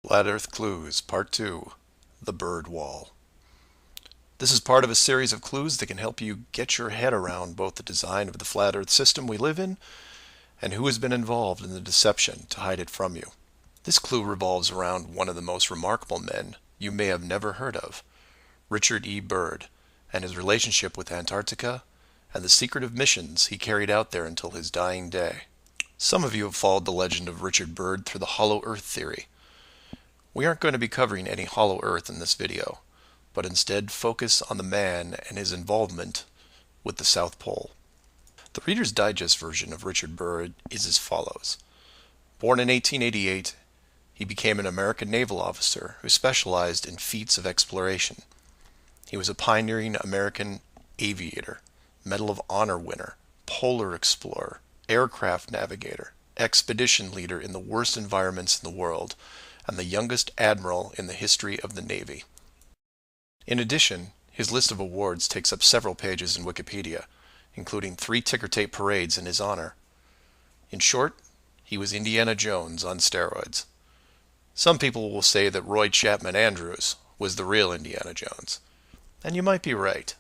Flat Earth Clues, Part 2, The Byrd Wall. This is part of a series of clues that can help you get your head around both the design of the flat Earth system we live in and who has been involved in the deception to hide it from you. This clue revolves around one of the most remarkable men you may have never heard of, Richard E. Byrd, and his relationship with Antarctica and the secretive missions he carried out there until his dying day. Some of you have followed the legend of Richard Byrd through the hollow Earth theory. We aren't going to be covering any hollow Earth in this video, but instead focus on the man and his involvement with the South Pole. The Reader's Digest version of Richard Byrd is as follows. Born in 1888, he became an American naval officer who specialized in feats of exploration. He was a pioneering American aviator, Medal of Honor winner, polar explorer, aircraft navigator, expedition leader in the worst environments in the world, and the youngest admiral in the history of the Navy. In addition, his list of awards takes up several pages in Wikipedia, including 3 ticker tape parades in his honor. In short, he was Indiana Jones on steroids. Some people will say that Roy Chapman Andrews was the real Indiana Jones, and you might be right.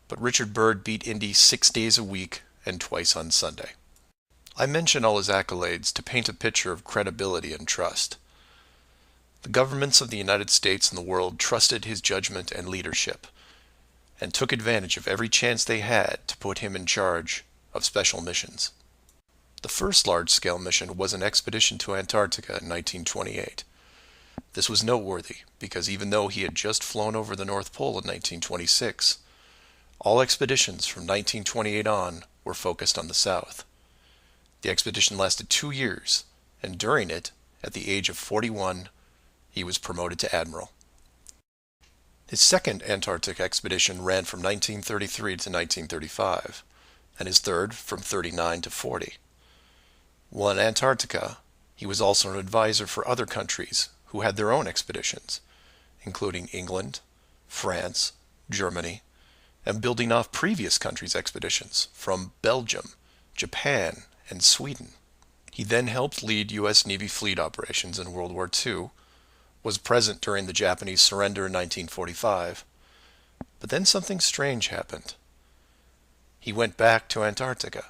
But Richard Byrd beat Indy 6 days a week and twice on Sunday. I mention all his accolades to paint a picture of credibility and trust. The governments of the United States and the world trusted his judgment and leadership, and took advantage of every chance they had to put him in charge of special missions. The first large-scale mission was an expedition to Antarctica in 1928. This was noteworthy because even though he had just flown over the North Pole in 1926, all expeditions from 1928 on were focused on the South. The expedition lasted 2 years, and during it, at the age of 41, he was promoted to admiral. His second Antarctic expedition ran from 1933 to 1935, and his third from 39 to 40. While in Antarctica, he was also an advisor for other countries who had their own expeditions, including England, France, Germany, and building off previous countries' expeditions from Belgium, Japan, and Sweden. He then helped lead U.S. Navy fleet operations in World War II, was present during the Japanese surrender in 1945, but then something strange happened. He went back to Antarctica.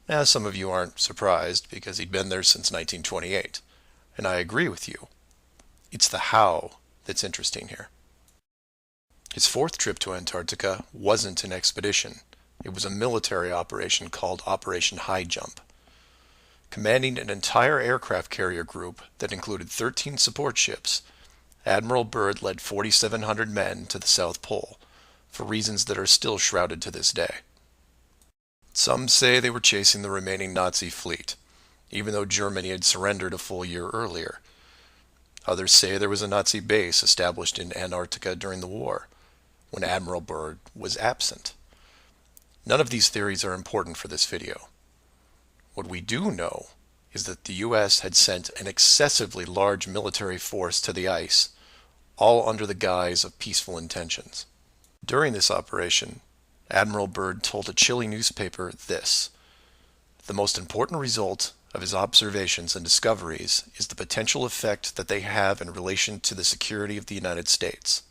Now, some of you aren't surprised because he'd been there since 1928, and I agree with you. It's the how that's interesting here. His fourth trip to Antarctica wasn't an expedition. It was a military operation called Operation High Jump. Commanding an entire aircraft carrier group that included 13 support ships, Admiral Byrd led 4,700 men to the South Pole, for reasons that are still shrouded to this day. Some say they were chasing the remaining Nazi fleet, even though Germany had surrendered a full year earlier. Others say there was a Nazi base established in Antarctica during the war, when Admiral Byrd was absent. None of these theories are important for this video. What we do know is that the U.S. had sent an excessively large military force to the ice, all under the guise of peaceful intentions. During this operation, Admiral Byrd told a Chile newspaper this: "The most important result of his observations and discoveries is the potential effect that they have in relation to the security of the United States.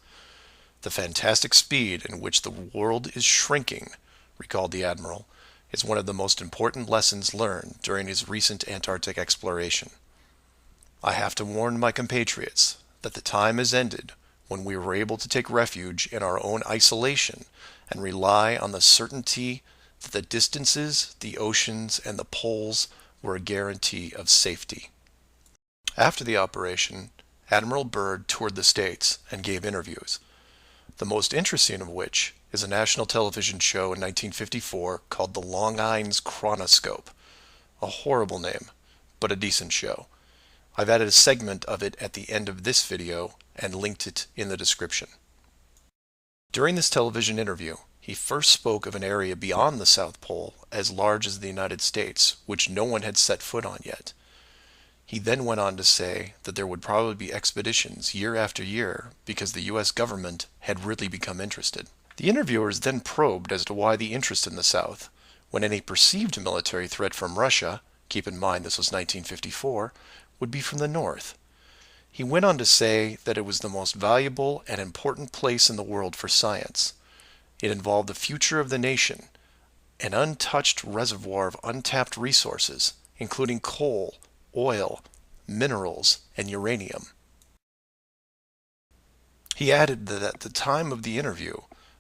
The fantastic speed in which the world is shrinking," recalled the Admiral, "is one of the most important lessons learned during his recent Antarctic exploration. I have to warn my compatriots that the time has ended when we were able to take refuge in our own isolation and rely on the certainty that the distances, the oceans, and the poles were a guarantee of safety." After the operation, Admiral Byrd toured the States and gave interviews, the most interesting of which is a national television show in 1954 called The Long Island's Chronoscope. A horrible name, but a decent show. I've added a segment of it at the end of this video and linked it in the description. During this television interview, he first spoke of an area beyond the South Pole as large as the United States, which no one had set foot on yet. He then went on to say that there would probably be expeditions year after year because the U.S. government had really become interested. The interviewers then probed as to why the interest in the South, when any perceived military threat from Russia, keep in mind this was 1954, would be from the North. He went on to say that it was the most valuable and important place in the world for science. It involved the future of the nation, an untouched reservoir of untapped resources, including coal, oil, minerals, and uranium. He added that at the time of the interview,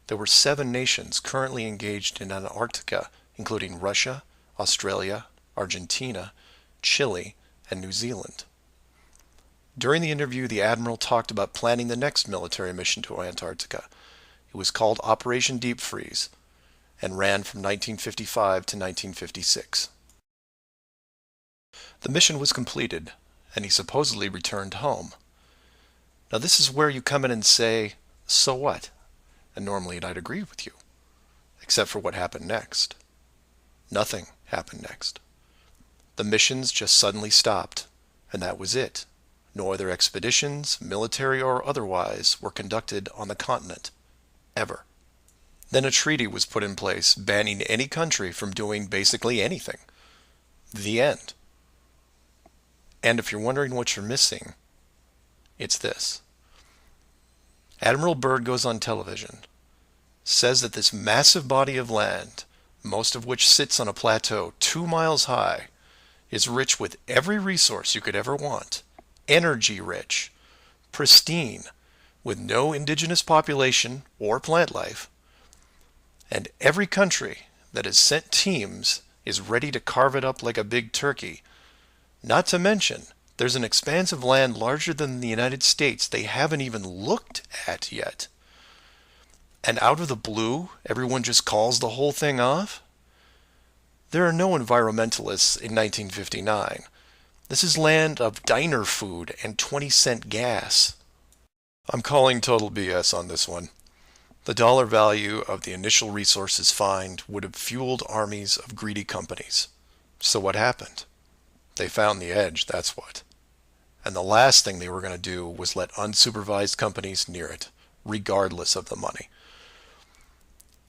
there were 7 nations currently engaged in Antarctica, including Russia, Australia, Argentina, Chile, and New Zealand. During the interview, the Admiral talked about planning the next military mission to Antarctica. It was called Operation Deep Freeze and ran from 1955 to 1956. The mission was completed, and he supposedly returned home. Now this is where you come in and say, so what? And normally I'd agree with you, except for what happened next. Nothing happened next. The missions just suddenly stopped, and that was it. No other expeditions, military or otherwise, were conducted on the continent, ever. Then a treaty was put in place banning any country from doing basically anything. The end. And if you're wondering what you're missing, it's this. Admiral Byrd goes on television, says that this massive body of land, most of which sits on a plateau 2 miles high, is rich with every resource you could ever want, energy rich, pristine, with no indigenous population or plant life, and every country that has sent teams is ready to carve it up like a big turkey. Not to mention, there's an expanse of land larger than the United States they haven't even looked at yet. And out of the blue, everyone just calls the whole thing off? There are no environmentalists in 1959. This is land of diner food and 20-cent gas. I'm calling total BS on this one. The dollar value of the initial resources find would have fueled armies of greedy companies. So what happened? They found the edge, that's what. And the last thing they were going to do was let unsupervised companies near it, regardless of the money.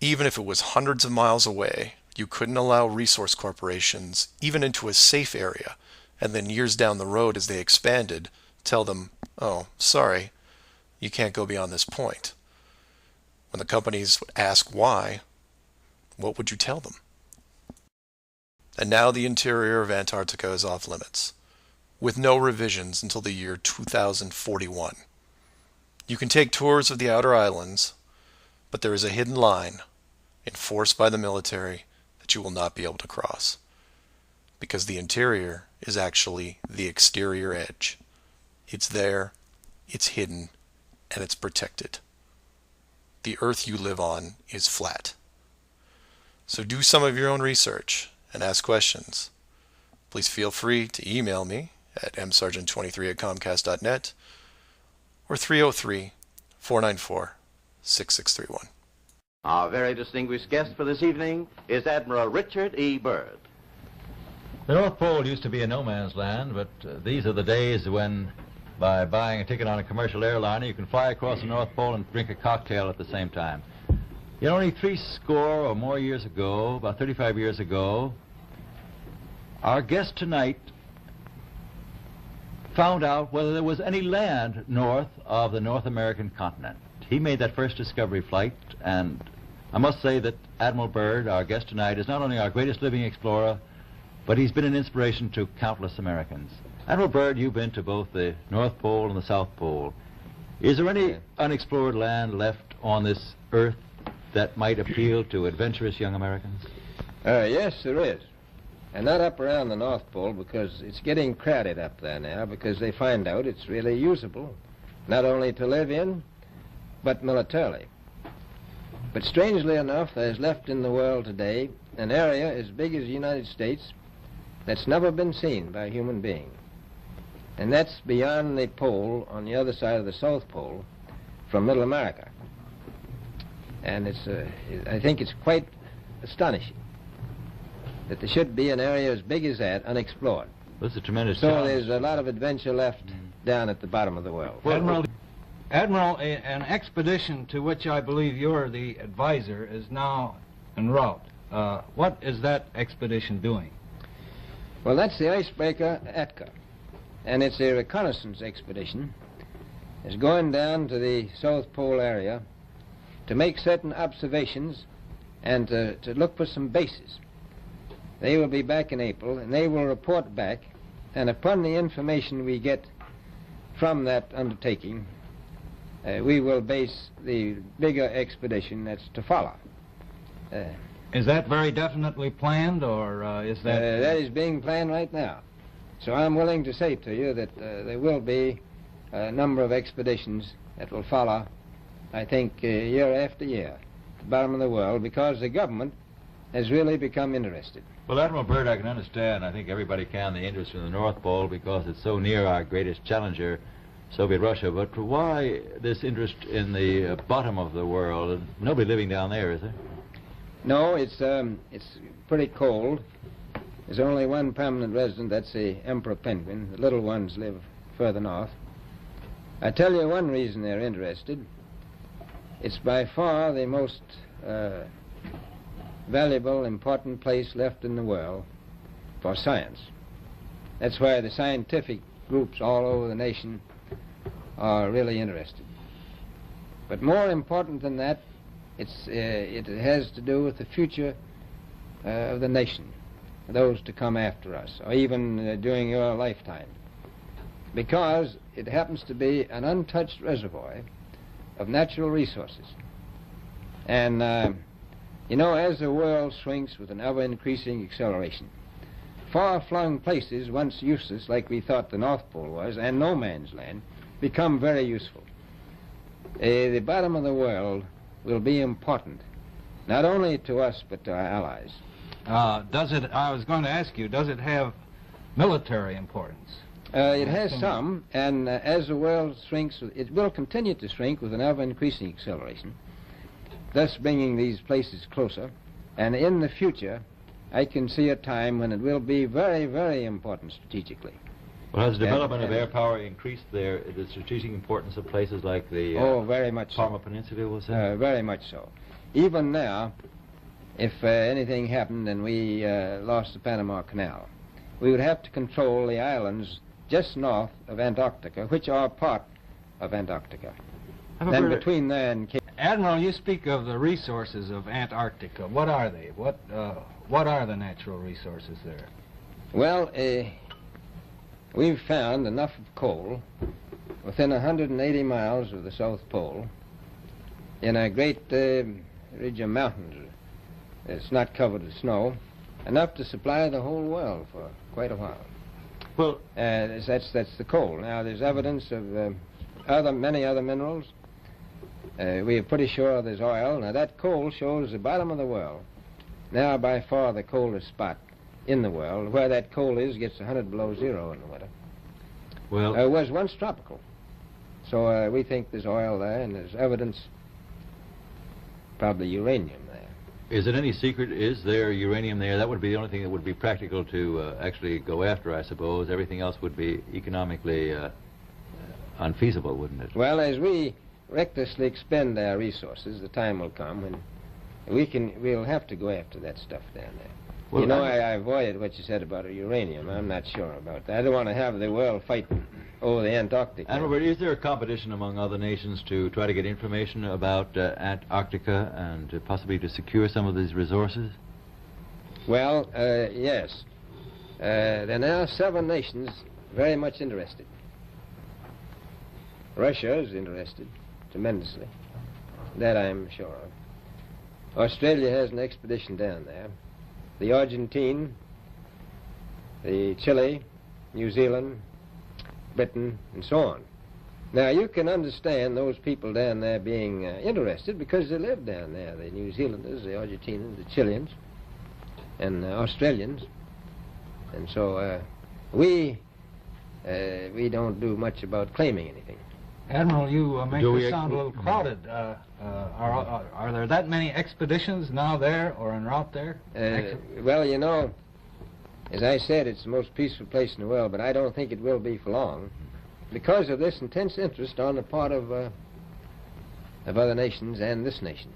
Even if it was hundreds of miles away, you couldn't allow resource corporations even into a safe area, and then years down the road as they expanded, tell them, oh, sorry, you can't go beyond this point. When the companies would ask why, what would you tell them? And now the interior of Antarctica is off limits, with no revisions until the year 2041. You can take tours of the outer islands, but there is a hidden line, enforced by the military, that you will not be able to cross. Because the interior is actually the exterior edge. It's there, it's hidden, and it's protected. The Earth you live on is flat. So do some of your own research and ask questions. Please feel free to email me at msargent23@comcast.net or 303-494-6631. Our very distinguished guest for this evening is Admiral Richard E. Byrd. The North Pole used to be a no man's land, but these are the days when, by buying a ticket on a commercial airliner, you can fly across the North Pole and drink a cocktail at the same time. Yet only 60 or more years ago, about 35 years ago, our guest tonight found out whether there was any land north of the North American continent. He made that first discovery flight, and I must say that Admiral Byrd, our guest tonight, is not only our greatest living explorer, but he's been an inspiration to countless Americans. Admiral Byrd, you've been to both the North Pole and the South Pole. Is there any unexplored land left on this Earth that might appeal to adventurous young Americans? Yes, there is. And not up around the North Pole, because it's getting crowded up there now, because they find out it's really usable, not only to live in, but militarily. But strangely enough, there's left in the world today an area as big as the United States that's never been seen by a human being. And that's beyond the pole on the other side of the South Pole from Middle America. And I think it's quite astonishing that there should be an area as big as that unexplored. This is a tremendous So challenge. there's a lot of adventure left down at the bottom of the world. Admiral, an expedition to which I believe you're the advisor is now en route. What is that expedition doing? Well, that's the icebreaker Atka. and it's a reconnaissance expedition, is going down to the South Pole area to make certain observations and to look for some bases. They will be back in April, and they will report back, and upon the information we get from that undertaking, we will base the bigger expedition that's to follow. Is that very definitely planned, or is that... That is being planned right now. So I'm willing to say to you that there will be a number of expeditions that will follow, I think, year after year, at the bottom of the world, because the government has really become interested. Well, Admiral Byrd, I can understand, I think everybody can, the interest in the North Pole because it's so near our greatest challenger, Soviet Russia. But why this interest in the bottom of the world? Nobody living down there, is there? No, it's pretty cold. There's only one permanent resident, that's the emperor penguin. The little ones live further north. I tell you one reason they're interested. It's by far the most valuable, important place left in the world for science. That's why the scientific groups all over the nation are really interested. But more important than that, it has to do with the future of the nation, those to come after us, or even during your lifetime, because it happens to be an untouched reservoir of natural resources. And you know, as the world shrinks with an ever-increasing acceleration, far-flung places once useless, like we thought the North Pole was, and no man's land, become very useful. The bottom of the world will be important, not only to us, but to our allies. I was going to ask you, does it have military importance? It has some, and as the world shrinks, it will continue to shrink with an ever-increasing acceleration, thus bringing these places closer. And in the future, I can see a time when it will be very, very important strategically. Well, has the development of air power increased the strategic importance of places like the very much Palmer so. Peninsula, was it? Very much so. Even now, if anything happened and we lost the Panama Canal, we would have to control the islands just north of Antarctica, which are part of Antarctica. Then between there and Cape... Admiral, you speak of the resources of Antarctica. What are they? What are the natural resources there? Well, we've found enough of coal within 180 miles of the South Pole in a great ridge of mountains. It's not covered with snow, enough to supply the whole world for quite a while. Well, that's the coal. Now, there's evidence of many other minerals. We are pretty sure there's oil. Now, that coal shows the bottom of the world. Now, by far the coldest spot in the world. Where that coal is gets 100 below zero in the winter. Well, it was once tropical. So we think there's oil there, and there's evidence, probably uranium there. is it any secret, is there uranium there? That would be the only thing that would be practical to actually go after, I suppose. Everything else would be economically unfeasible, wouldn't it? Well, as we recklessly expend our resources, the time will come when we'll have to go after that stuff down there. Well, you know, I avoided what you said about uranium. I'm not sure about that. I don't want to have the world fight over the Antarctic. And Robert, is there a competition among other nations to try to get information about Antarctica and possibly to secure some of these resources? Well, yes. There are now 7 nations very much interested. Russia is interested tremendously. That I'm sure of. Australia has an expedition down there. The Argentine, the Chile, New Zealand, Britain, and so on. Now, you can understand those people down there being interested because they live down there, the New Zealanders, the Argentinians, the Chileans, and Australians. And so we don't do much about claiming anything. Admiral, you make this sound a little crowded. Are there that many expeditions now there or en route there? Well, you know, as I said, it's the most peaceful place in the world, but I don't think it will be for long because of this intense interest on the part of other nations and this nation.